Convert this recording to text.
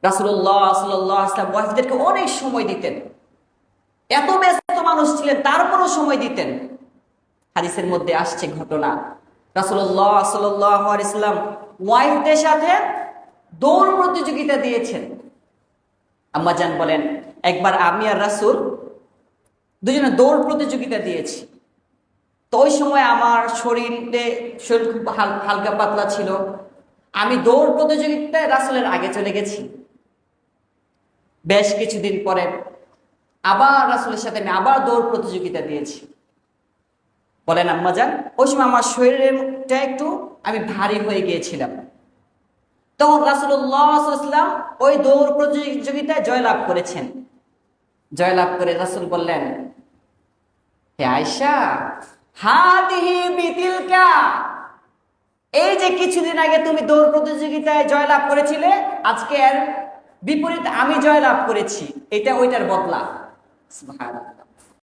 রাসূলুল্লাহ সাল্লাল্লাহু আলাইহি ওয়াসাল্লাম ওয়াইফদেরকে অনেক সময় দিতেন। এত ব্যস্ত মানুষ ছিলেন, তারপরও সময় দিতেন। হাদিসের মধ্যে আসছে ঘটনা, রাসূলুল্লাহ সাল্লাল্লাহু আলাইহি ওয়াসাল্লাম ওয়াইফদের সাথে দৌড় প্রতিযোগিতা দিয়েছেন। আম্মাজান বলেন, একবার আমি আর রাসূল দুজনে দৌড় প্রতিযোগিতা দিয়েছি। তো ওই সময় আমার শরীর খুব হালকা পাতলা ছিল। আমি দৌড় প্রতিযোগিতায় রাসূলের আগে চলে গেছি। বেশ কিছুদিন পরে আবার রাসূলের সাথে আমি আবার দৌড় প্রতিযোগিতা দিয়েছি। বলেন আম্মাজান, ওই সময় আমার শরীরটা একটু আমি ভারী হয়ে গিয়েছিলাম। তখন রাসূলুল্লাহ সাল্লাল্লাহু আলাইহি ওয়াসাল্লাম ওই দৌড় প্রতিযোগিতায় জয়লাভ করেছেন। জয়লাভ করে রাসূল বললেন, হে আয়েশা, হাদিহি বিতিলকা, এই যে কিছুদিন আগে তুমি দৌড় প্রতিযোগিতায় জয়লাভ করেছিলে, আজকে এর বিপরীত আমি জয়লাভ করেছি। এটা ওইটার বদলা। সুবহানাল্লাহ।